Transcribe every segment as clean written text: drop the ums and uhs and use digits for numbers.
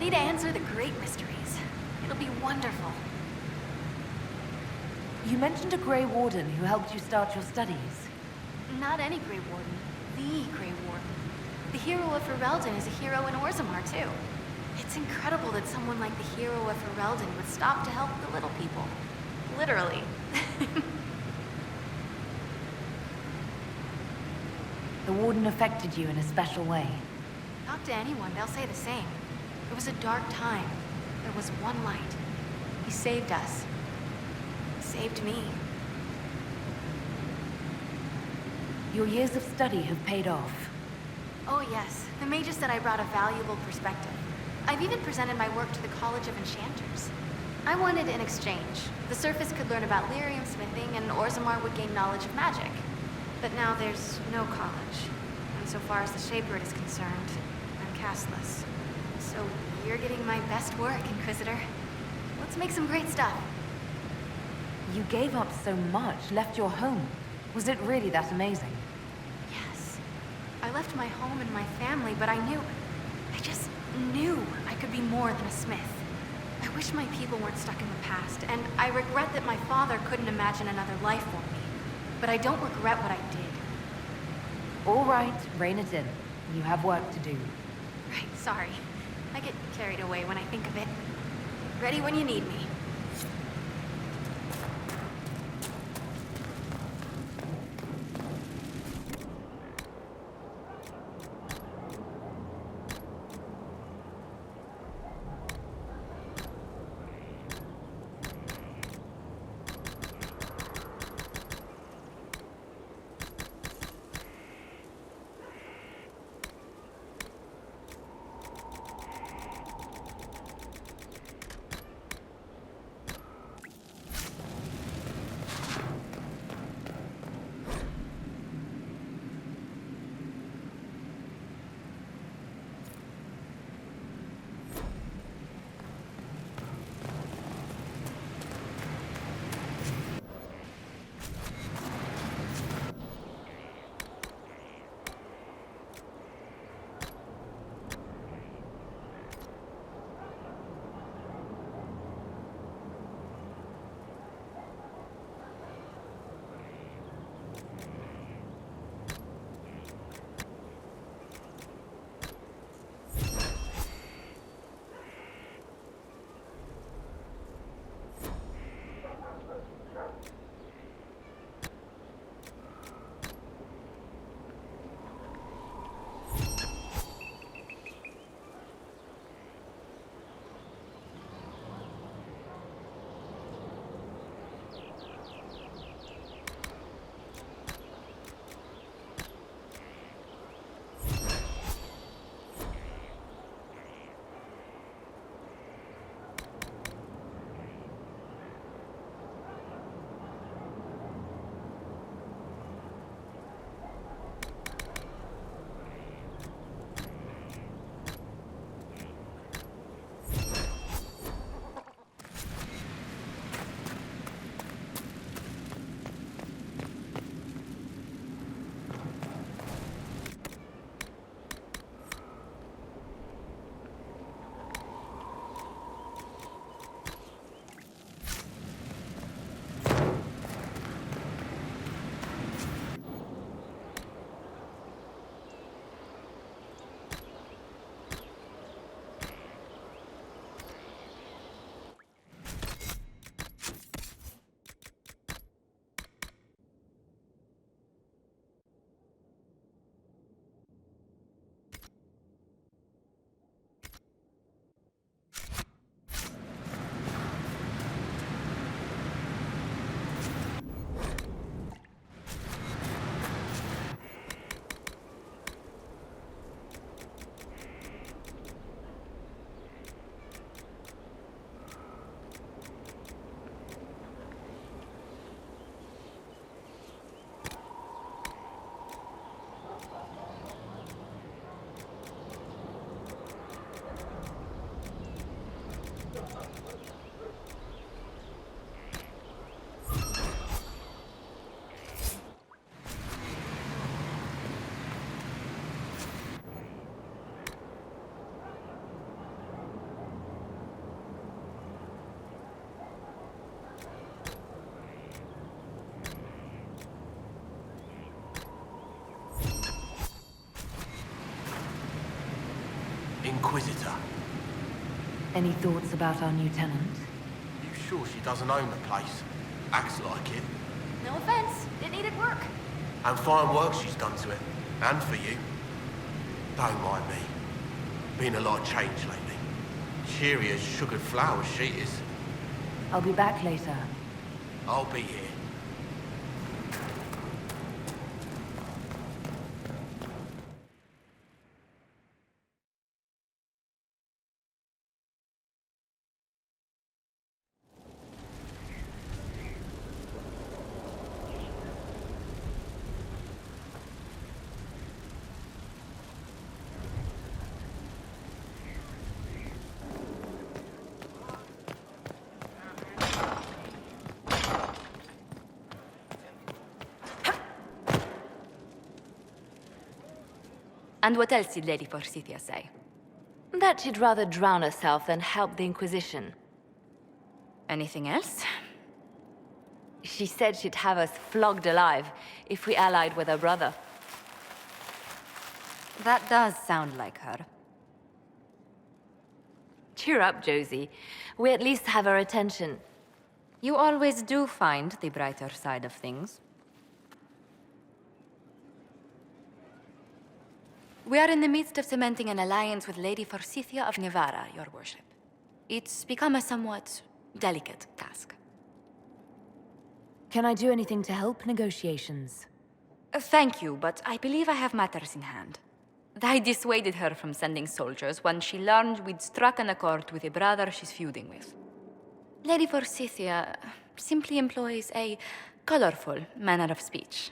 ready to answer the great mysteries. It'll be wonderful. You mentioned a Grey Warden who helped you start your studies. Not any Grey Warden. The Grey Warden. The hero of Ferelden is a hero in Orzammar, too. It's incredible that someone like the hero of Ferelden would stop to help the little people. Literally. The Warden affected you in a special way. Talk to anyone, they'll say the same. It was a dark time. There was one light. He saved us. Saved me. Your years of study have paid off. Oh yes, the Mage said I brought a valuable perspective. I've even presented my work to the College of Enchanters. I wanted in exchange. The Surface could learn about lyrium smithing, and Orzammar would gain knowledge of magic. But now there's no college. And so far as the Shaper is concerned, I'm castless. So you're getting my best work, Inquisitor. Let's make some great stuff. You gave up so much, left your home. Was it really that amazing? Yes. I left my home and my family, but I just knew I could be more than a smith. I wish my people weren't stuck in the past, and I regret that my father couldn't imagine another life for me. But I don't regret what I did. All right, rein it in. You have work to do. Right, sorry. I get carried away when I think of it. Ready when you need me. Inquisitor. Any thoughts about our new tenant? You sure she doesn't own the place? Acts like it. No offense, it needed work. And fine work she's done to it. And for you. Don't mind me. Been a lot of change lately. Cheery as sugared flowers she is. I'll be back later. I'll be here. And what else did Lady Forsythia say? That she'd rather drown herself than help the Inquisition. Anything else? She said she'd have us flogged alive if we allied with her brother. That does sound like her. Cheer up, Josie. We at least have her attention. You always do find the brighter side of things. We are in the midst of cementing an alliance with Lady Forsythia of Navarra, your worship. It's become a somewhat delicate task. Can I do anything to help negotiations? Thank you, but I believe I have matters in hand. I dissuaded her from sending soldiers when she learned we'd struck an accord with a brother she's feuding with. Lady Forsythia simply employs a colorful manner of speech.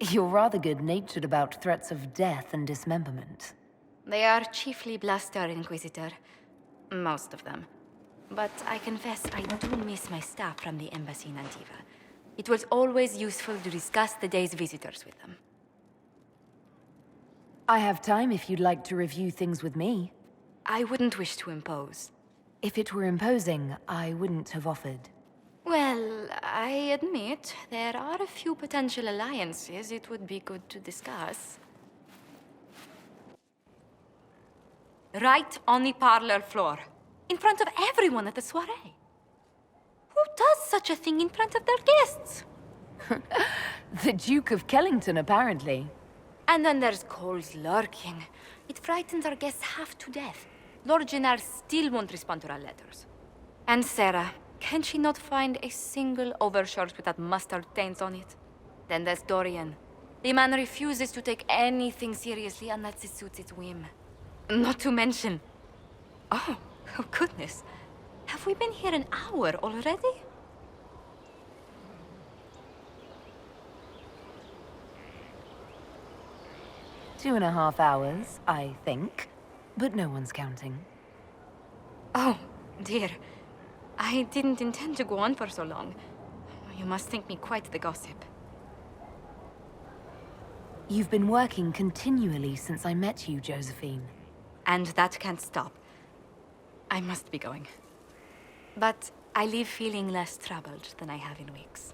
You're rather good-natured about threats of death and dismemberment. They are chiefly bluster, Inquisitor. Most of them. But I confess I do miss my staff from the embassy in Antiva. It was always useful to discuss the day's visitors with them. I have time if you'd like to review things with me. I wouldn't wish to impose. If it were imposing, I wouldn't have offered. Well, I admit there are a few potential alliances it would be good to discuss. Right on the parlor floor, in front of everyone at the soiree. Who does such a thing in front of their guests? The Duke of Kellington, apparently. And then there's Cole's lurking. It frightens our guests half to death. Lord Gennard still won't respond to our letters. And Sarah, can she not find a single overshirt with that mustard taint on it? Then there's Dorian. The man refuses to take anything seriously unless it suits its whim. Not to mention... Oh goodness. Have we been here an hour already? Two and a half hours, I think. But no one's counting. Oh, dear. I didn't intend to go on for so long. You must think me quite the gossip. You've been working continually since I met you, Josephine. And that can't stop. I must be going. But I leave feeling less troubled than I have in weeks.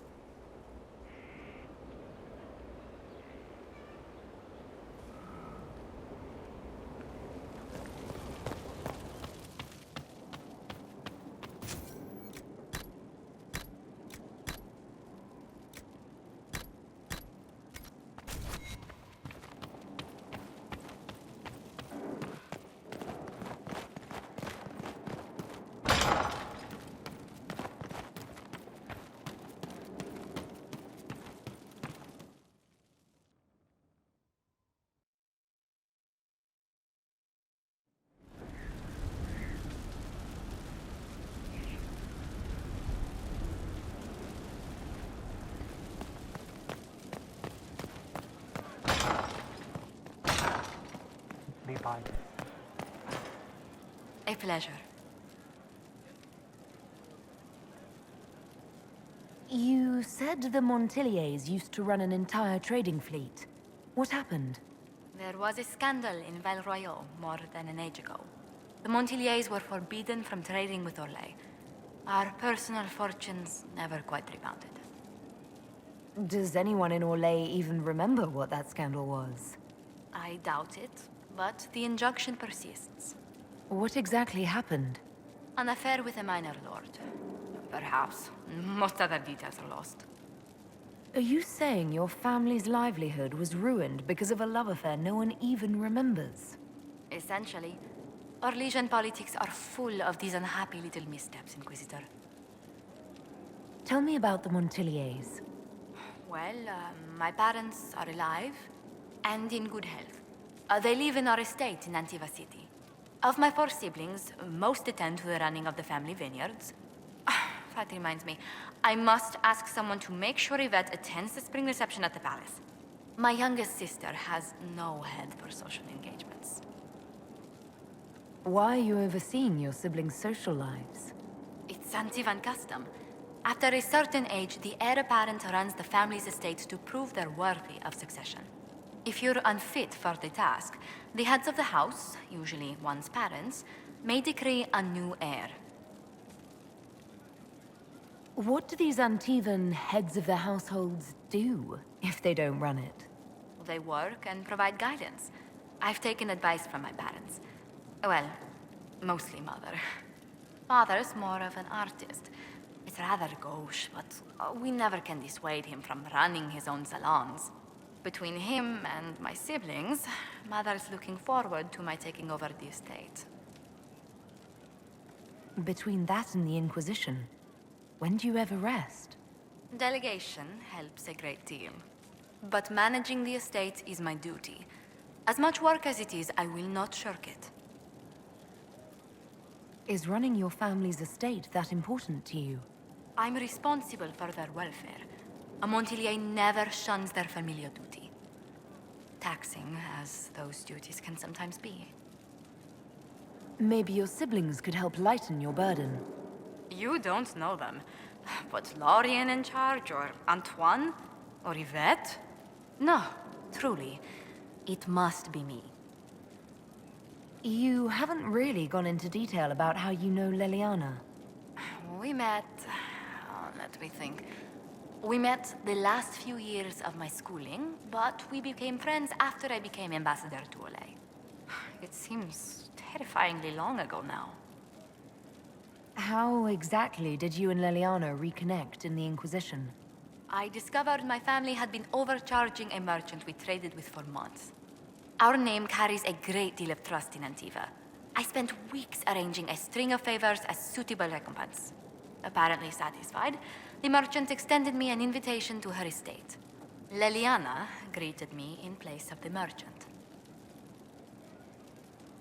Bye. A pleasure. You said the Montiliers used to run an entire trading fleet. What happened? There was a scandal in Val Royal more than an age ago. The Montiliers were forbidden from trading with Orlais. Our personal fortunes never quite rebounded. Does anyone in Orlais even remember what that scandal was? I doubt it, but the injunction persists. What exactly happened? An affair with a minor lord. Perhaps. Most other details are lost. Are you saying your family's livelihood was ruined because of a love affair no one even remembers? Essentially, Orlesian politics are full of these unhappy little missteps, Inquisitor. Tell me about the Montiliers. Well, my parents are alive and in good health. They live in our estate in Antiva City. Of my 4 siblings, most attend to the running of the family vineyards. That reminds me, I must ask someone to make sure Yvette attends the spring reception at the palace. My youngest sister has no head for social engagements. Why are you overseeing your siblings' social lives? It's Antivan custom. After a certain age, the heir apparent runs the family's estate to prove they're worthy of succession. If you're unfit for the task, the heads of the house, usually one's parents, may decree a new heir. What do these Antivan heads of the households do if they don't run it? They work and provide guidance. I've taken advice from my parents. Well, mostly mother. Father's more of an artist. It's rather gauche, but we never can dissuade him from running his own salons. Between him and my siblings, mother's looking forward to my taking over the estate. Between that and the Inquisition, when do you ever rest? Delegation helps a great deal. But managing the estate is my duty. As much work as it is, I will not shirk it. Is running your family's estate that important to you? I'm responsible for their welfare. A Montilier never shuns their familial duty. Taxing as those duties can sometimes be. Maybe your siblings could help lighten your burden. You don't know them. But Lorien in charge, or Antoine, or Yvette? No, truly. It must be me. You haven't really gone into detail about how you know Leliana. We met... let me think. We met the last few years of my schooling, but we became friends after I became ambassador to Olay. It seems terrifyingly long ago now. How exactly did you and Leliana reconnect in the Inquisition? I discovered my family had been overcharging a merchant we traded with for months. Our name carries a great deal of trust in Antiva. I spent weeks arranging a string of favors as suitable recompense. Apparently satisfied, the merchant extended me an invitation to her estate. Leliana greeted me in place of the merchant.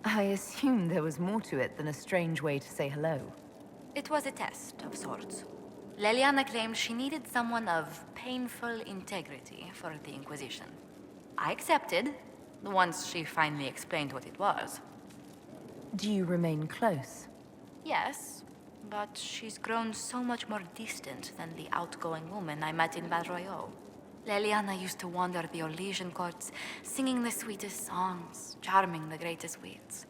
I assume there was more to it than a strange way to say hello. It was a test of sorts. Leliana claimed she needed someone of painful integrity for the Inquisition. I accepted, once she finally explained what it was. Do you remain close? Yes, but she's grown so much more distant than the outgoing woman I met in Val Royeaux. Leliana used to wander the Orlesian courts, singing the sweetest songs, charming the greatest wits.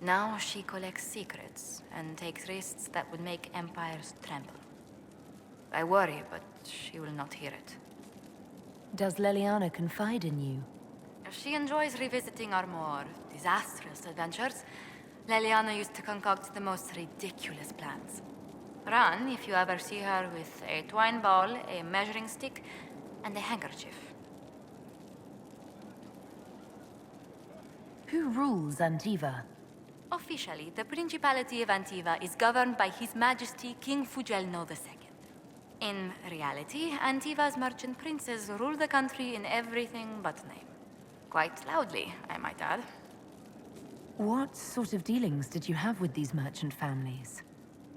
Now she collects secrets and takes risks that would make empires tremble. I worry, but she will not hear it. Does Leliana confide in you? She enjoys revisiting our more disastrous adventures. Leliana used to concoct the most ridiculous plans. Run if you ever see her with a twine ball, a measuring stick, and a handkerchief. Who rules Antiva? Officially, the Principality of Antiva is governed by His Majesty King Fugelno II. In reality, Antiva's merchant princes rule the country in everything but name. Quite loudly, I might add. What sort of dealings did you have with these merchant families?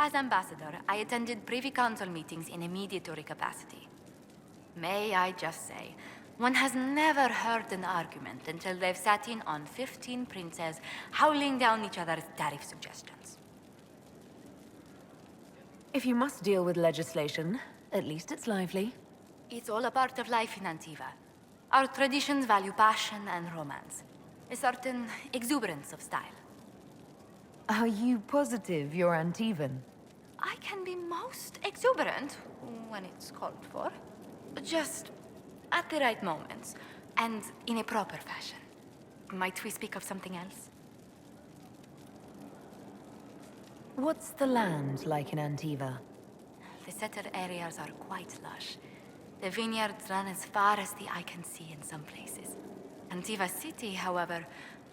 As ambassador, I attended Privy Council meetings in a mediatory capacity. May I just say, one has never heard an argument until they've sat in on 15 princes howling down each other's tariff suggestions. If you must deal with legislation, at least it's lively. It's all a part of life in Antiva. Our traditions value passion and romance. A certain exuberance of style. Are you positive you're Antivan? I can be most exuberant when it's called for. Just at the right moments, and in a proper fashion. Might we speak of something else? What's the land like in Antiva? The settled areas are quite lush. The vineyards run as far as the eye can see in some places. Antiva City, however,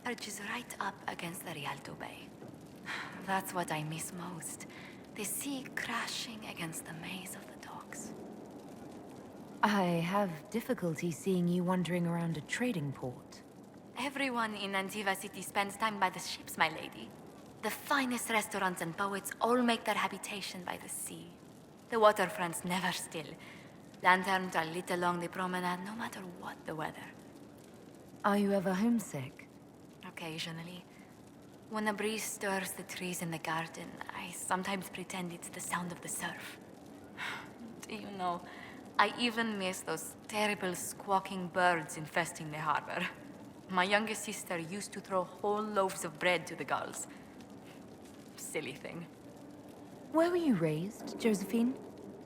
perches right up against the Rialto Bay. That's what I miss most. The sea crashing against the maze of the docks. I have difficulty seeing you wandering around a trading port. Everyone in Antiva City spends time by the ships, my lady. The finest restaurants and poets all make their habitation by the sea. The waterfront's never still. Lanterns are lit along the promenade no matter what the weather. Are you ever homesick? Occasionally. When a breeze stirs the trees in the garden, I sometimes pretend it's the sound of the surf. Do you know, I even miss those terrible squawking birds infesting the harbor. My youngest sister used to throw whole loaves of bread to the gulls. Silly thing. Where were you raised, Josephine?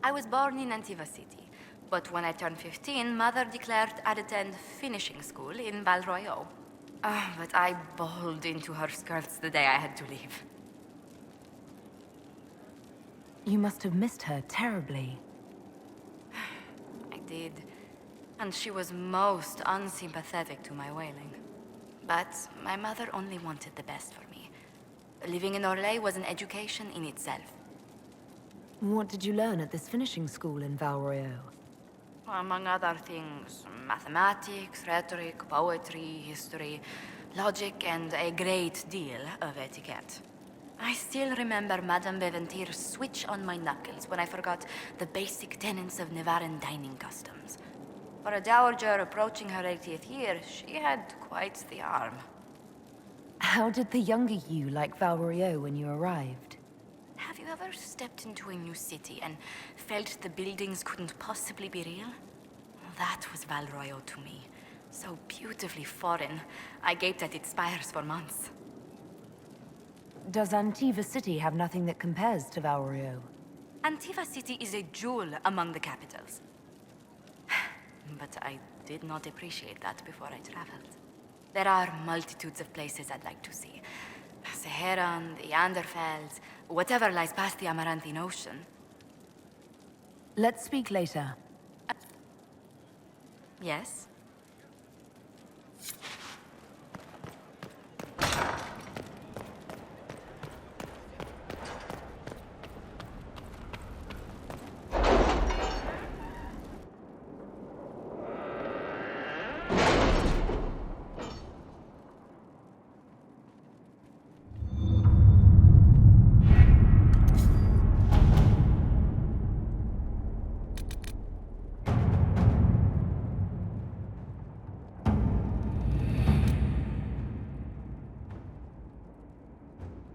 I was born in Antiva City, but when I turned 15, Mother declared I'd attend finishing school in Val Royeaux. But I bawled into her skirts the day I had to leave. You must have missed her terribly. I did. And she was most unsympathetic to my wailing. But my mother only wanted the best for me. Living in Orlais was an education in itself. What did you learn at this finishing school in Val Royeaux? Among other things, mathematics, rhetoric, poetry, history, logic, and a great deal of etiquette. I still remember Madame Beventir's switch on my knuckles when I forgot the basic tenets of Nevaran dining customs. For a dowager approaching her 80th year, she had quite the arm. How did the younger you like Val Royeaux when you arrived? Have you ever stepped into a new city and felt the buildings couldn't possibly be real? That was Val Royeaux to me. So beautifully foreign, I gaped at its spires for months. Does Antiva City have nothing that compares to Val Royeaux? Antiva City is a jewel among the capitals. But I did not appreciate that before I traveled. There are multitudes of places I'd like to see. Saharan, the Anderfells, whatever lies past the Amaranthine Ocean. Let's speak later. Yes?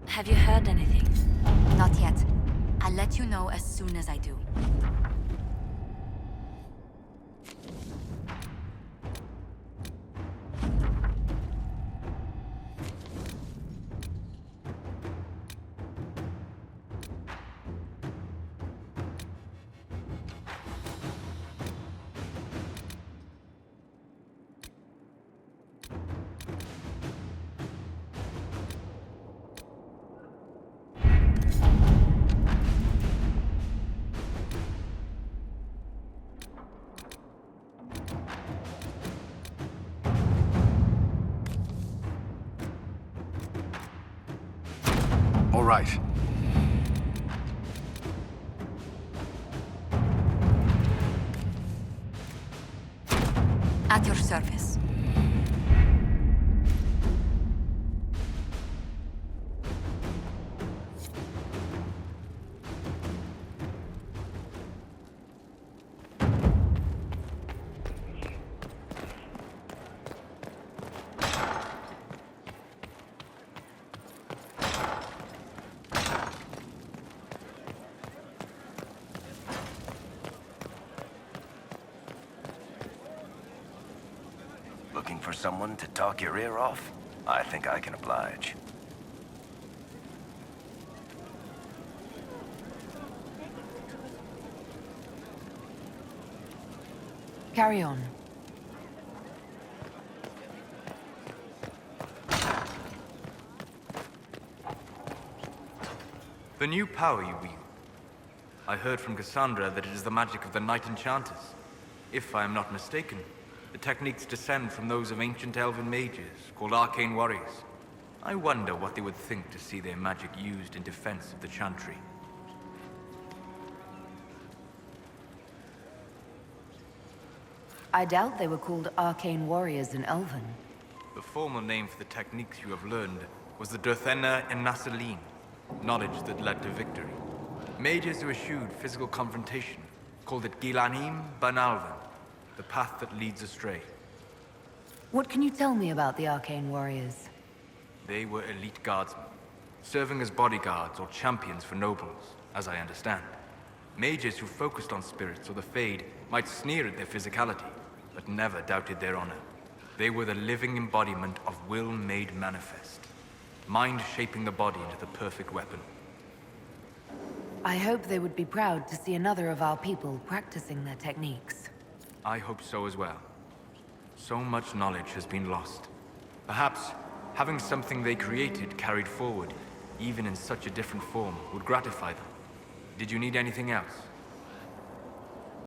Have you heard anything? Not yet. I'll let you know as soon as I do. All right. At your service. Looking for someone to talk your ear off? I think I can oblige. Carry on. The new power you wield. I heard from Cassandra that it is the magic of the Knight Enchanters. If I am not mistaken, the techniques descend from those of ancient elven mages, called arcane warriors. I wonder what they would think to see their magic used in defense of the Chantry. I doubt they were called arcane warriors in Elven. The formal name for the techniques you have learned was the Durthena and Nassaline, knowledge that led to victory. Mages who eschewed physical confrontation called it Gilanim Banalvan, the path that leads astray. What can you tell me about the arcane warriors? They were elite guardsmen, serving as bodyguards or champions for nobles, as I understand. Mages who focused on spirits or the Fade might sneer at their physicality, but never doubted their honor. They were the living embodiment of will made manifest, mind shaping the body into the perfect weapon. I hope they would be proud to see another of our people practicing their techniques. I hope so as well. So much knowledge has been lost. Perhaps having something they created carried forward, even in such a different form, would gratify them. Did you need anything else?